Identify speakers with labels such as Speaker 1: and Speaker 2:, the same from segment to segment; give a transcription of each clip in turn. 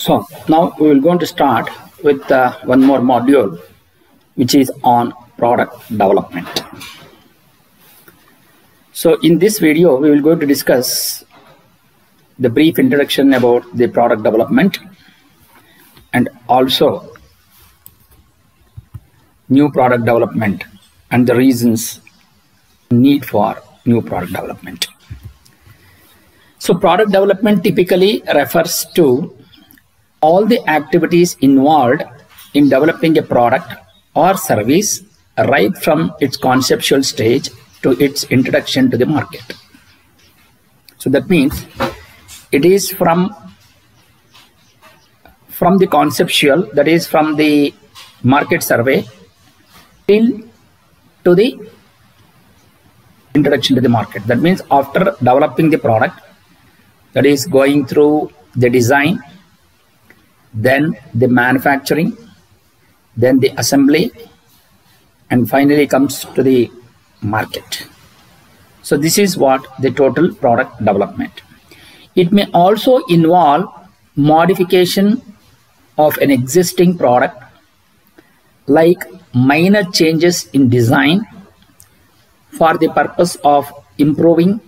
Speaker 1: So now we will going to start with one more module, which is on product development. So in this video, we will going to discuss the brief introduction about the product development and also new product development and the reasons need for new product development. So product development typically refers to all the activities involved in developing a product or service right from its conceptual stage to its introduction to the market. So that means it is from the conceptual, that is from the market survey till to the introduction to the market. That means after developing the product, that is going through the design, then the manufacturing, then the assembly, and finally comes to the market. So this is what the total product development. It may also involve modification of an existing product, like minor changes in design for the purpose of improving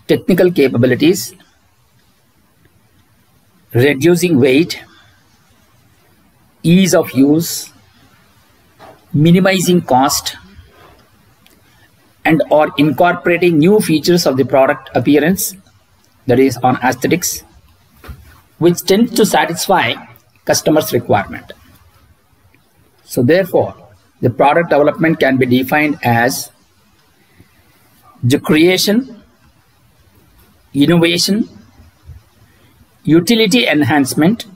Speaker 1: technical capabilities, reducing weight, ease of use, minimizing cost, and or incorporating new features of the product appearance, that is on aesthetics, which tends to satisfy customers' requirement. So therefore, the product development can be defined as the creation, innovation, utility enhancement,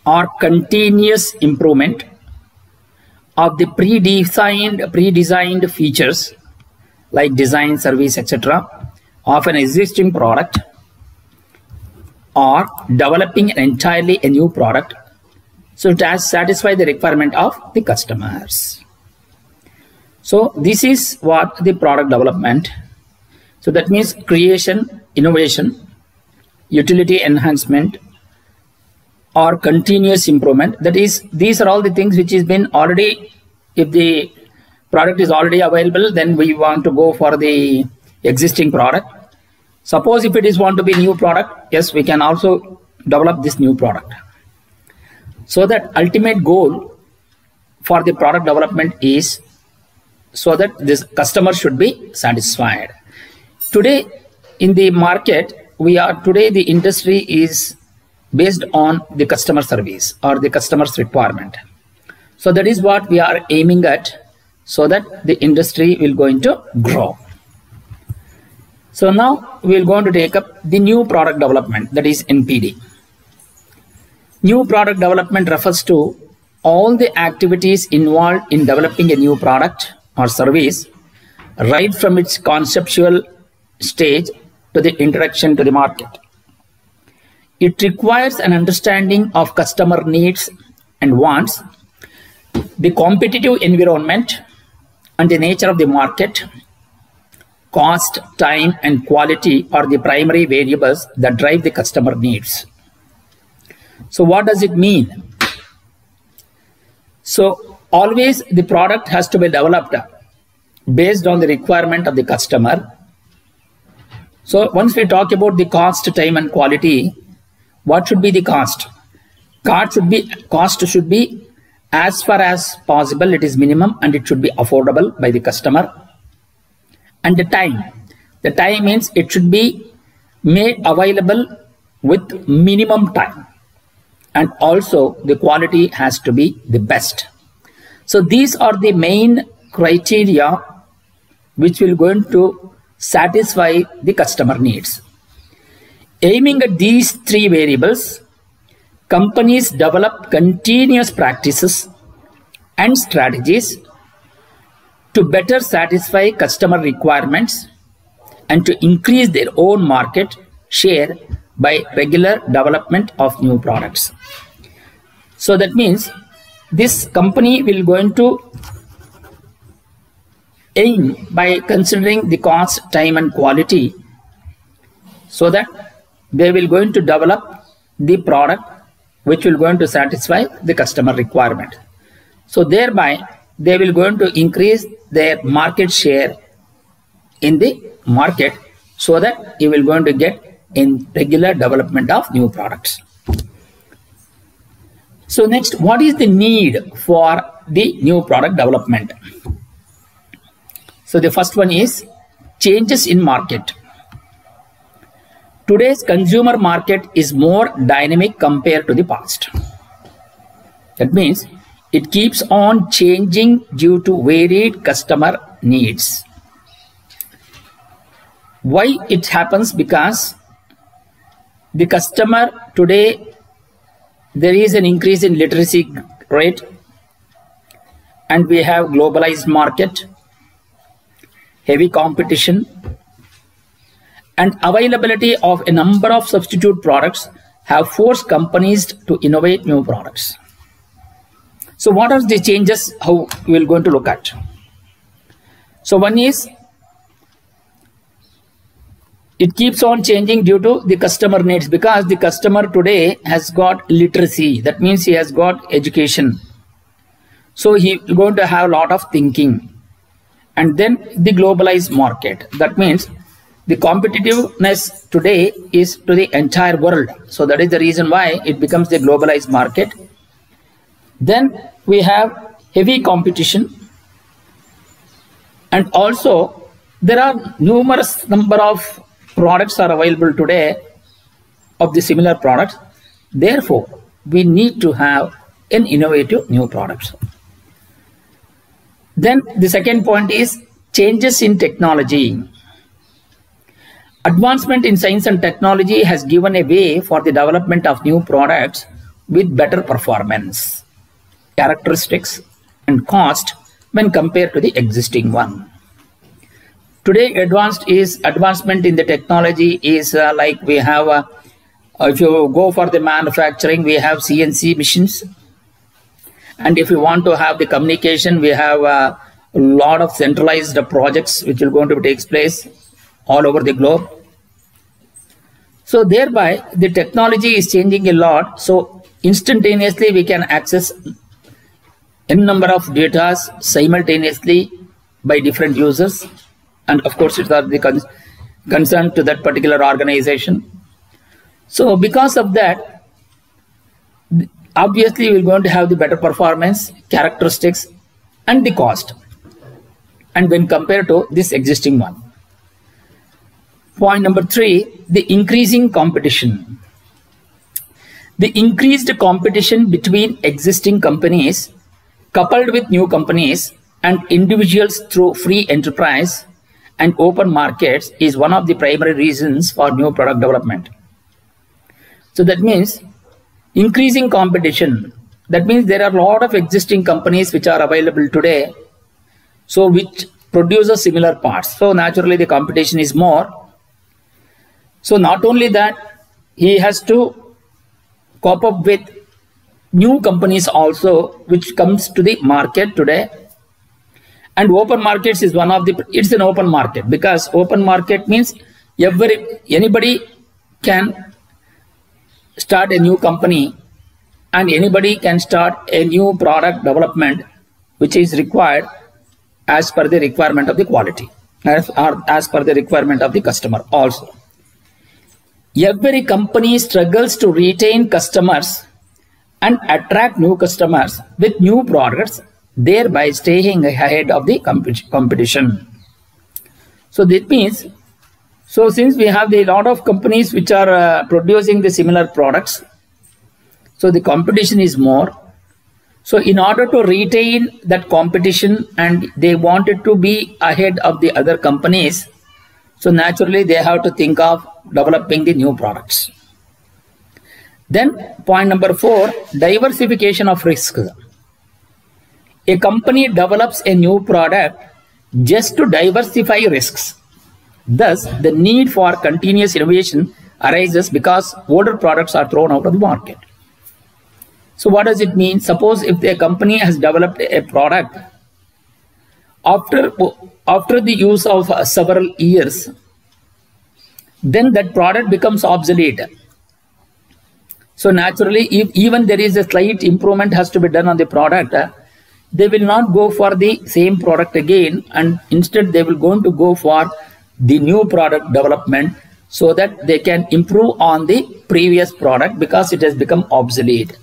Speaker 1: or continuous improvement of the pre-designed features like design, service, etc. of an existing product, or developing entirely a new product so it has satisfied the requirement of the customers. So this is what the product development. So that means creation, innovation, utility enhancement, or continuous improvement. That is, these are all the things which has been already, if the product is already available, then we want to go for the existing product. Suppose if it is want to be new product, yes, we can also develop this new product. So that ultimate goal for the product development is so that this customer should be satisfied. Today in the market, today the industry is based on the customer service or the customer's requirement. So that is what we are aiming at, so that the industry will going to grow. So now we will going to take up the new product development, that is NPD. New product development refers to all the activities involved in developing a new product or service right from its conceptual stage to the introduction to the market. It requires an understanding of customer needs and wants, the competitive environment and the nature of the market. Cost, time, and quality are the primary variables that drive the customer needs. So what does it mean? So always the product has to be developed based on the requirement of the customer. So once we talk about the cost, time, and quality, what should be the cost? Cost should be as far as possible, it is minimum, and it should be affordable by the customer. And the time means it should be made available with minimum time, and also the quality has to be the best. So these are the main criteria which will going to satisfy the customer needs. Aiming at these three variables, companies develop continuous practices and strategies to better satisfy customer requirements and to increase their own market share by regular development of new products. So that means this company will going to aim by considering the cost, time, and quality, so that they will going to develop the product which will going to satisfy the customer requirement. So thereby they will going to increase their market share in the market, so that you will going to get in regular development of new products. So next, what is the need for the new product development? So the first one is changes in market. Today's consumer market is more dynamic compared to the past. That means it keeps on changing due to varied customer needs. Why it happens? Because the customer today, there is an increase in literacy rate, and we have globalized market, heavy competition, and availability of a number of substitute products have forced companies to innovate new products. So what are the changes, how we will going to look at? So one is, it keeps on changing due to the customer needs, because the customer today has got literacy. That means he has got education. So he is going to have a lot of thinking. And then the globalized market. That means the competitiveness today is to the entire world. So that is the reason why it becomes the globalized market. Then we have heavy competition. And also there are numerous number of products are available today of the similar products. Therefore, we need to have an innovative new products. Then the second point is changes in technology. Advancement in science and technology has given a way for the development of new products with better performance, characteristics, and cost when compared to the existing one. Today, advancement in the technology is like we have, if you go for the manufacturing, we have CNC machines. And if you want to have the communication, we have a lot of centralized projects which will going to take place all over the globe. So thereby, the technology is changing a lot. So instantaneously, we can access n number of data simultaneously by different users. And of course, it's the concern to that particular organization. So because of that, obviously we're going to have the better performance, characteristics, and the cost. And when compared to this existing one. Point number 3, the increasing competition. The increased competition between existing companies coupled with new companies and individuals through free enterprise and open markets is one of the primary reasons for new product development. So that means increasing competition. That means there are a lot of existing companies which are available today, so which produces similar parts. So naturally the competition is more. So not only that, he has to cope up with new companies also which comes to the market today. And open markets is one of the, it's an open market, because open market means anybody can start a new company and anybody can start a new product development which is required as per the requirement of the quality, as per the requirement of the customer also. Every company struggles to retain customers and attract new customers with new products, thereby staying ahead of the competition. So that means, so since we have a lot of companies which are producing the similar products, so the competition is more. So in order to retain that competition and they wanted to be ahead of the other companies, so naturally they have to think of developing the new products. Then point number 4, diversification of risk. A company develops a new product just to diversify risks. Thus, the need for continuous innovation arises because older products are thrown out of the market. So what does it mean? Suppose if a company has developed a product, after the use of several years, then that product becomes obsolete. So naturally, if even there is a slight improvement has to be done on the product, they will not go for the same product again, and instead they will going to go for the new product development so that they can improve on the previous product because it has become obsolete.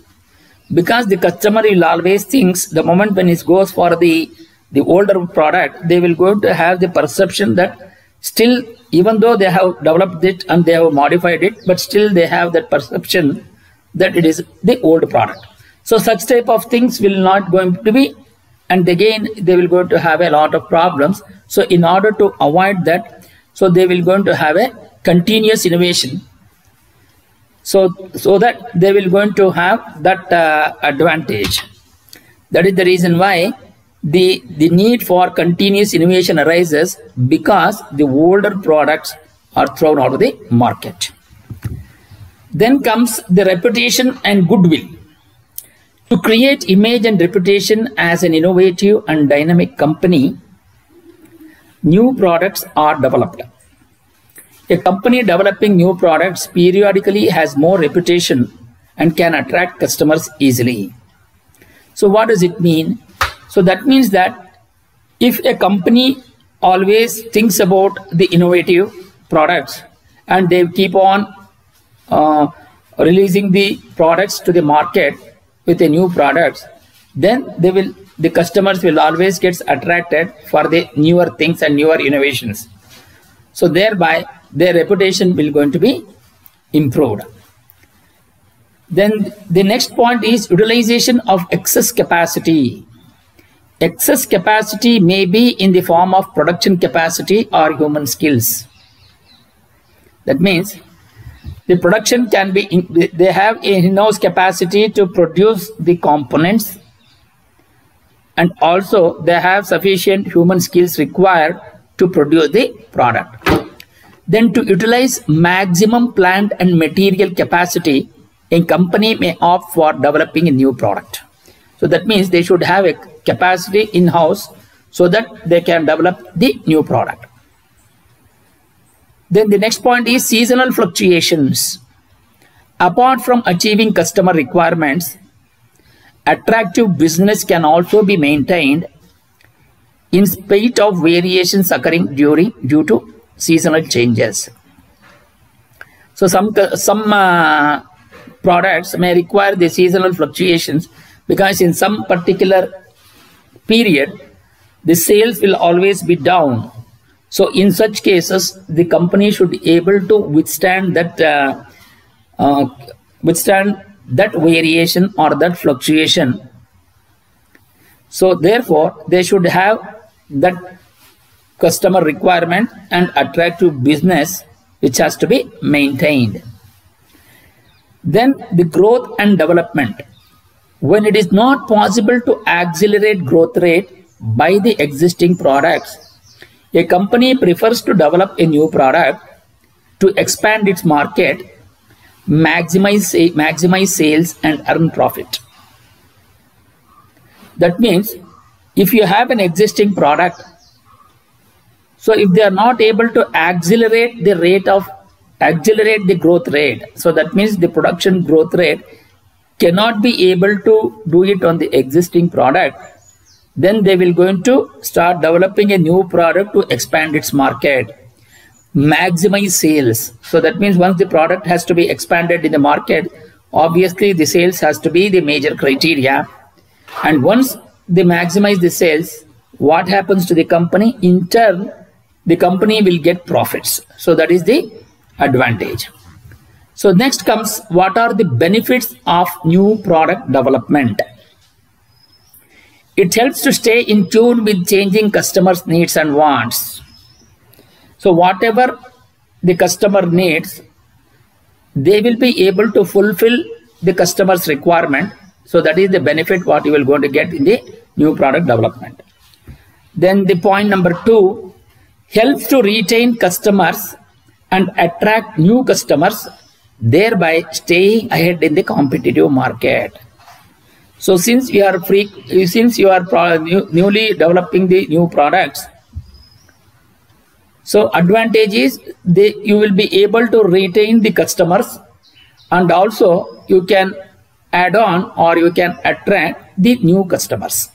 Speaker 1: Because the customer will always thinks the moment when it goes for the older product, they will going to have the perception that still, even though they have developed it and they have modified it, but still they have that perception that it is the old product. So such type of things will not going to be, and again they will going to have a lot of problems. So in order to avoid that, so they will going to have a continuous innovation. So that they will going to have that advantage. That is the reason why the need for continuous innovation arises, because the older products are thrown out of the market. Then comes the reputation and goodwill. To create image and reputation as an innovative and dynamic company, new products are developed. A company developing new products periodically has more reputation and can attract customers easily. So what does it mean? So that means that if a company always thinks about the innovative products and they keep on releasing the products to the market with the new products, then the customers will always get attracted for the newer things and newer innovations. So thereby their reputation will going to be improved. Then the next point is utilization of excess capacity. Excess capacity may be in the form of production capacity or human skills. That means the production can be, they have a in-house capacity to produce the components, and also they have sufficient human skills required to produce the product. Then to utilize maximum plant and material capacity, a company may opt for developing a new product. So that means they should have a capacity in-house so that they can develop the new product. Then the next point is seasonal fluctuations. Apart from achieving customer requirements, attractive business can also be maintained in spite of variations occurring due to seasonal changes. So some products may require the seasonal fluctuations because in some particular period the sales will always be down. So in such cases the company should be able to withstand that variation or that fluctuation. So therefore they should have that customer requirement and attractive business which has to be maintained. Then the growth and development. When it is not possible to accelerate growth rate by the existing products, a company prefers to develop a new product to expand its market, maximize sales and earn profit. That means if you have an existing product, so if they are not able to accelerate the growth rate, so that means the production growth rate cannot be able to do it on the existing product, then they will going to start developing a new product to expand its market, maximize sales. So that means once the product has to be expanded in the market, obviously the sales has to be the major criteria. And once they maximize the sales, what happens to the company? In turn, the company will get profits. So that is the advantage. So next comes, what are the benefits of new product development? It helps to stay in tune with changing customers' needs and wants. So whatever the customer needs, they will be able to fulfill the customer's requirement. So that is the benefit what you will going to get in the new product development. Then the point number 2, helps to retain customers and attract new customers, thereby staying ahead in the competitive market. So since you are newly developing the new products, so advantage is you will be able to retain the customers and also you can add on or you can attract the new customers.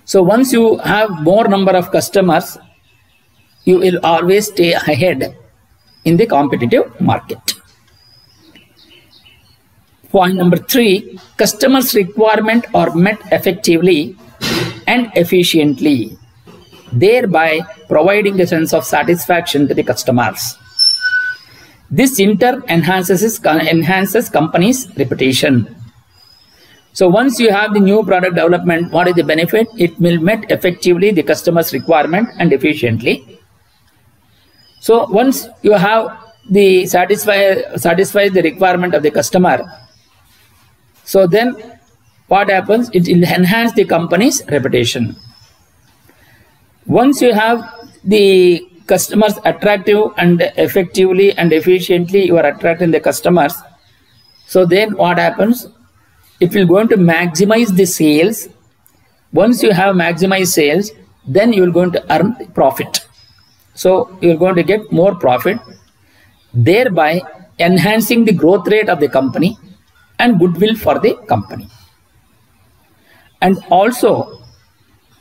Speaker 1: So once you have more number of customers, you will always stay ahead in the competitive market. Point number 3, customers' requirements are met effectively and efficiently, thereby providing a sense of satisfaction to the customers. This in turn enhances company's reputation. So once you have the new product development, what is the benefit? It will meet effectively the customer's requirement and efficiently. So once you have the satisfy the requirement of the customer, so then what happens? It will enhance the company's reputation. Once you have the customers attractive and effectively and efficiently, you are attracting the customers. So then what happens? It will going to maximize the sales. Once you have maximized sales, then you are going to earn profit. So you are going to get more profit, thereby enhancing the growth rate of the company and goodwill for the company. And also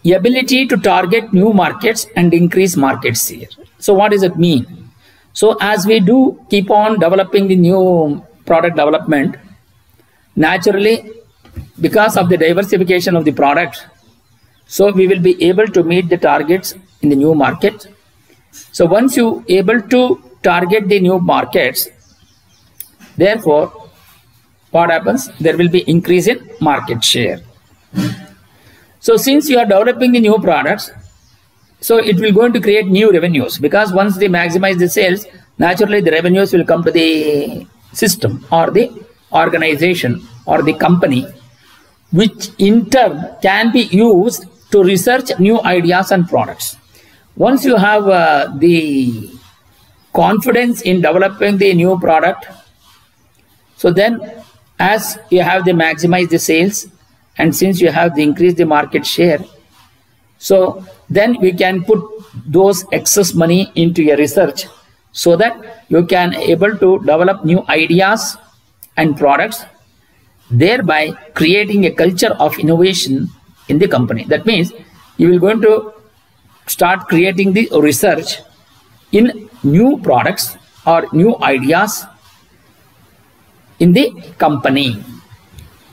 Speaker 1: ability to target new markets and increase market share. So what does it mean? So as we do keep on developing the new product development, naturally, because of the diversification of the product, so we will be able to meet the targets in the new market. So once you able to target the new markets, therefore, what happens? There will be increase in market share. So since you are developing the new products, so it will going to create new revenues, because once they maximize the sales, naturally the revenues will come to the system or the organization or the company, which in turn can be used to research new ideas and products. Once you have the confidence in developing the new product, so then as you have the maximize the sales, and since you have the increase the market share, so then we can put those excess money into your research, so that you can able to develop new ideas and products, thereby creating a culture of innovation in the company. That means you will going to start creating the research in new products or new ideas in the company.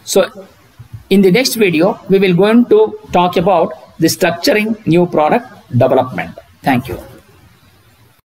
Speaker 1: So in the next video, we will going to talk about the structuring new product development. Thank you.